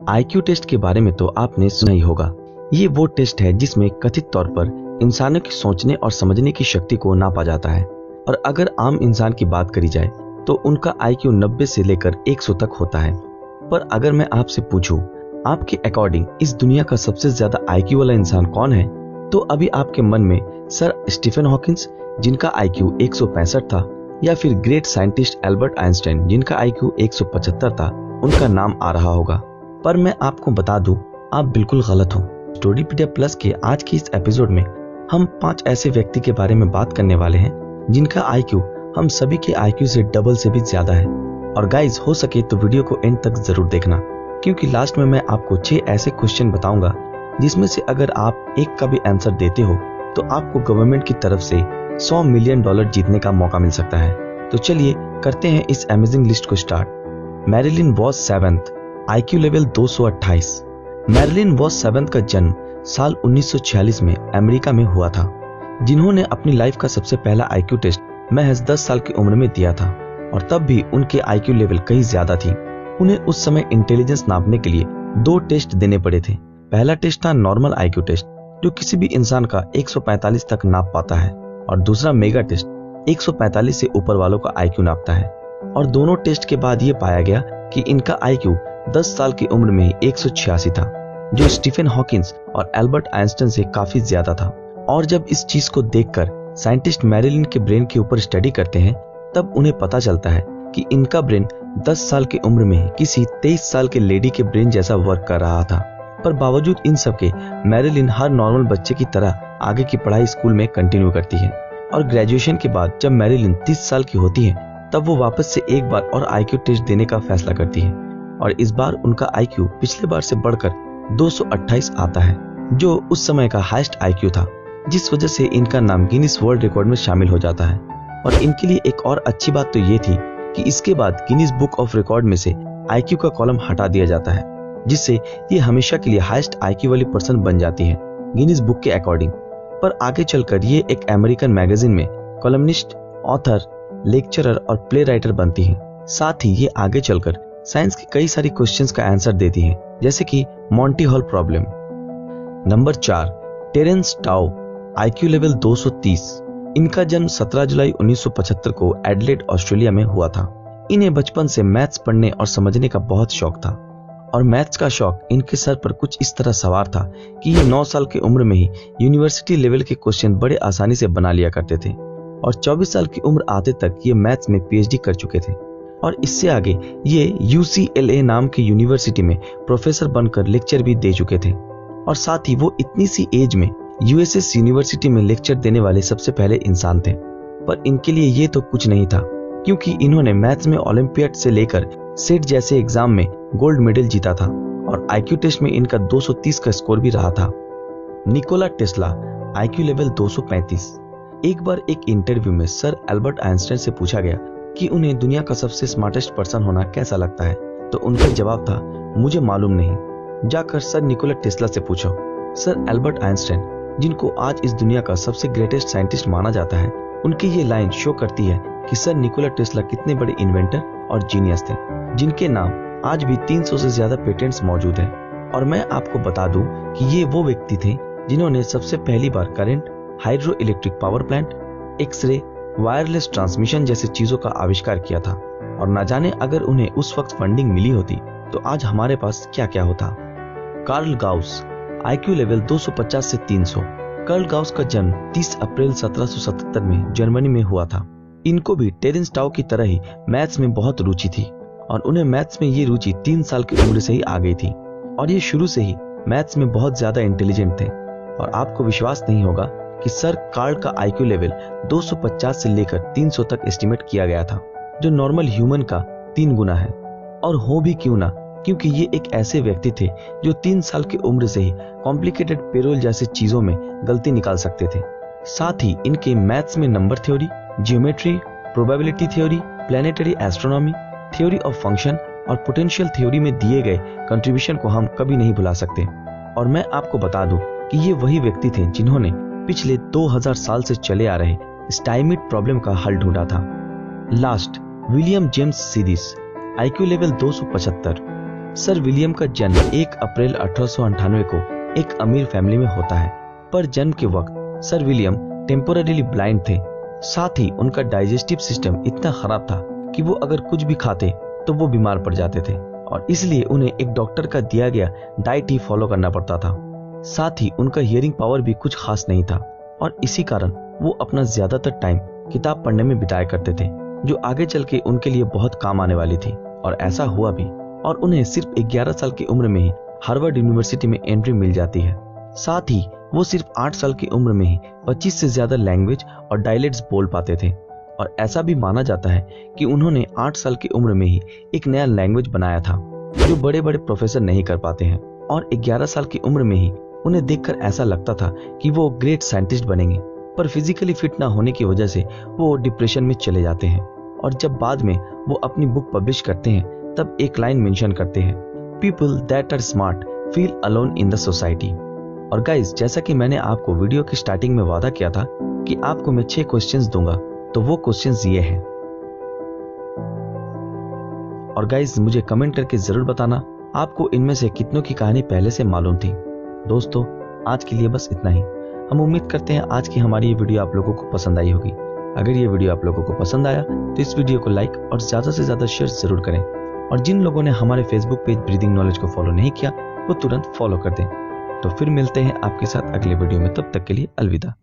IQ test के बारे में तो आपने सुना ही होगा। ये वो टेस्ट है जिसमें कथित तौर पर इंसानों की सोचने और समझने की शक्ति को नापा जाता है। और अगर आम इंसान की बात करी जाए तो उनका आईक्यू 90 से लेकर 100 तक होता है। पर अगर मैं आपसे पूछूं, आपके अकॉर्डिंग इस दुनिया का सबसे ज्यादा आईक्यू वाला इंसान कौन है, तो अभी आपके मन में सर स्टीफन हॉकिंस जिनका आईक्यू 165 था, या फिर ग्रेट साइंटिस्ट एल्बर्ट आइंस्टाइन जिनका आईक्यू 175 था, उनका नाम आ रहा होगा। पर मैं आपको बता दूं, आप बिल्कुल गलत हो। स्टोरीपीडिया प्लस के आज की इस एपिसोड में हम 5 ऐसे व्यक्ति के बारे में बात करने वाले हैं जिनका आईक्यू हम सभी के आईक्यू से डबल से भी ज्यादा है। और गाइज, हो सके तो वीडियो को एंड तक जरूर देखना, क्योंकि लास्ट में मैं आपको 6 ऐसे क्वेश्चन बताऊंगा जिसमें से अगर आप एक का भी आंसर देते हो तो आपको गवर्नमेंट की तरफ से $100 मिलियन जीतने का मौका मिल सकता है। तो चलिए करते हैं इस अमेजिंग लिस्ट को start. Marilyn was 7th, IQ level 228। Marilyn was 7th का जन्म साल 1946 में अमेरिका में हुआ था, जिन्होंने अपनी लाइफ का सबसे पहला आईक्यू टेस्ट महज 10 साल की उम्र में दिया था। और तब भी उनके आईक्यू लेवल कहीं ज्यादा थी। उन्हें उस समय इंटेलिजेंस नापने के लिए 2 टेस्ट देने पड़े थे। पहला टेस्ट था नॉर्मल आईक्यू टेस्ट, जो किसी भी इंसान का 145 तक नाप पाता है, और दूसरा मेगा टेस्ट 145 से ऊपर वालों का आईक्यू नापता है। और दोनों टेस्ट के बाद ये पाया गया कि इनका आईक्यू 10 साल की उम्र में ही 186 था, जो स्टीफन हॉकिंस और एल्बर्ट आइंस्टाइन से काफी ज्यादा था। और जब इस चीज को देखकर साइंटिस्ट मैरिलिन के ब्रेन के ऊपर स्टडी करते हैं, तब उन्हें पता चलता है कि इनका ब्रेन 10 साल की उम्र में ही किसी 23 साल के लेडी के ब्रेन जैसा वर्क कर रहा था। पर बावजूद इन सब के मैरिलिन हर नॉर्मल बच्चे की तरह आगे की पढ़ाई स्कूल में कंटिन्यू करती है। और ग्रेजुएशन के बाद जब मैरिलिन 30 साल की होती है, तब वो वापस से एक बार और आईक्यू टेस्ट देने का फैसला करती है। और इस बार उनका आईक्यू पिछले बार से बढ़कर 228 आता है, जो उस समय का हाईएस्ट आईक्यू था, जिस वजह से इनका नाम गिनीज वर्ल्ड रिकॉर्ड में शामिल हो जाता है। और इनके लिए एक और अच्छी बात तो ये थी कि इसके बाद गिनीज बुक ऑफ रिकॉर्ड में से आईक्यू का कॉलम हटा दिया जाता है, जिससे ये हमेशा के लिए हाईएस्ट आईक्यू वाली पर्सन बन जाती है गिनीज बुक के अकॉर्डिंग। पर आगे चलकर ये एक अमेरिकन मैगजीन में कॉलमनिस्ट, ऑथर, लेक्चरर और प्ले राइटर बनती है। साथ ही ये आगे चलकर साइंस की कई सारी क्वेश्चंस का आंसर देती है, जैसे कि Monty Hall problem. Number 4, Terence Tao, IQ level 230। इनका जन्म 17 जुलाई 1975 को एडलेड, ऑस्ट्रेलिया में हुआ था। इन्हें बचपन से मैथ्स पढ़ने और समझने का बहुत शौक था, और मैथ्स का शौक इनके सर पर कुछ इस तरह सवार था कि ये 9 साल की उम्र में ही यूनिवर्सिटी लेवल के क्वेश्चन बड़े आसानी से बना लिया करते थे। और 24 साल की उम्र आते तक ये मैथ्स में पीएचडी कर चुके थे। और इससे आगे ये UCLA नाम की यूनिवर्सिटी में प्रोफेसर बनकर लेक्चर भी दे चुके थे। और साथ ही वो इतनी सी एज में USS यूनिवर्सिटी में लेक्चर देने वाले सबसे पहले इंसान थे। पर इनके लिए ये तो कुछ नहीं था, क्योंकि इन्होंने मैथ्स में ओलंपियाड से लेकर सेट जैसे एग्जाम में गोल्ड मेडल जीता था, और आईक्यू टेस्ट में इनका 230 का स्कोर भी रहा था। Nikola Tesla, IQ level 235। एक बार एक इंटरव्यू में सर एल्बर्ट आइंस्टाइन से पूछा गया कि उन्हें दुनिया का सबसे स्मार्टेस्ट पर्सन होना कैसा लगता है, तो उनका जवाब था, मुझे मालूम नहीं। जाकर सर निकोला टेस्ला से पूछो। सर एल्बर्ट आइंस्टाइन, जिनको आज इस दुनिया का सबसे ग्रेटेस्ट साइंटिस्ट माना जाता है, उनकी ये लाइन शो करती है कि सर निकोला टेस्ला कितने बड़े इन्वेंटर और जीनियस थे, जिनके नाम आज भी 300 से ज्यादा पेटेंट्स मौजूद हैं। और मैं आपको बता दूं कि ये वो व्यक्ति थे जिन्होंने सबसे पहली बार current, hydro electric power plant, x-ray, wireless transmission जैसे चीजों का आविष्कार किया था। और न जाने अगर उन्हें उस वक्त फंडिंग मिली होती तो आज हमारे पास क्या क्या होता। कार्ल गाउस, आईक्यू लेवल 250 से 300। कार्ल गाउस का जन्म 30 अप्रैल 1777 में जर्मनी में हुआ था। इनको भी टेरेंस टाउ की तरह ही मैथ्स में बहुत रुचि थी, और उन्हें मैथ्स में ये रुचि 3 साल की उम्र से ही आ गई थी। और ये शुरू से ही मैथ्स में बहुत ज्यादा इंटेलिजेंट थे। और आपको विश्वास नहीं होगा कि सर कार्ल का आईक्यू लेवल 250 से लेकर 300 तक एस्टिमेट किया गया था, जो नॉर्मल ह्यूमन का 3 गुना है। और हो भी क्यों ना, क्योंकि ये एक ऐसे व्यक्ति थे जो 3 साल की उम्र से ही कॉम्प्लिकेटेड पेरोल जैसी चीजों में गलती निकाल सकते थे। साथ ही इनके मैथ्स में number theory, geometry, probability theory, planetary astronomy, theory of function और पोटेंशियल थ्योरी में दिए गए कंट्रीब्यूशन को हम कभी नहीं भुला सकते। और मैं आपको बता दूं कि ये वही व्यक्ति थे जिन्होंने पिछले 2000 साल से चले आ रहे स्टाइमिड प्रॉब्लम का हल ढूंढा था। Last, William James series, IQ level 275। Sir William का जन्म 1 अप्रैल 1898 को एक अमीर फैमिली में होता है, पर जन्म के वक्त सर विलियम टेम्पोररीली ब्लाइंड थे। साथ ही उनका डाइजेस्टिव सिस्टम इतना खराब था कि वो अगर कुछ भी खाते तो वो बीमार पड़ जाते थे और इसलिए उन्हें एक डॉक्टर का दिया गया डाइट ही फॉलो करना पड़ता था। साथ ही उनका हियरिंग पावर भी कुछ खास नहीं था और इसी कारण वो अपना ज्यादातर टाइम किताब पढ़ने में बिताया करते थे, जो आगे चल के उनके लिए बहुत काम आने वाली थी। और ऐसा हुआ भी और उन्हें सिर्फ 11 साल की उम्र में ही हार्वर्ड यूनिवर्सिटी में एंट्री मिल जाती है। साथ ही वो सिर्फ 8 साल की उम्र में ही 25 से ज्यादा लैंग्वेज और डायलेक्ट्स बोल पाते थे और ऐसा भी माना जाता है कि उन्होंने 8 साल की उम्र में ही एक नया लैंग्वेज बनाया था जो बड़े बड़े प्रोफेसर नहीं कर पाते हैं। और 11 साल की उम्र में ही उन्हें देखकर ऐसा लगता था कि वो ग्रेट साइंटिस्ट बनेंगे, पर फिजिकली फिट ना होने की वजह से वो डिप्रेशन में चले जाते हैं। और जब बाद में वो अपनी बुक पब्लिश करते हैं तब एक लाइन मेंशन करते हैं, people that are smart feel alone in the society. और गाइज, जैसा कि मैंने आपको वीडियो की स्टार्टिंग में वादा किया था कि आपको मैं 6 क्वेश्चंस दूंगा, तो वो क्वेश्चंस ये हैं। और गाइज, मुझे कमेंट करके जरूर बताना आपको इनमें से कितनों की कहानी पहले से मालूम थी। दोस्तों, आज के लिए बस इतना ही। हम उम्मीद करते हैं आज की हमारी ये वीडियो आप लोगों को पसंद आई होगी। अगर ये वीडियो आप लोगों को पसंद आया तो इस वीडियो को लाइक और ज्यादा से ज्यादा शेयर जरूर करें। और जिन लोगों ने हमारे फेसबुक पेज ब्रीदिंग नॉलेज को फॉलो नहीं किया वो तुरंत फॉलो कर दें। तो फिर मिलते हैं आपके साथ अगले वीडियो में, तब तक के लिए अलविदा।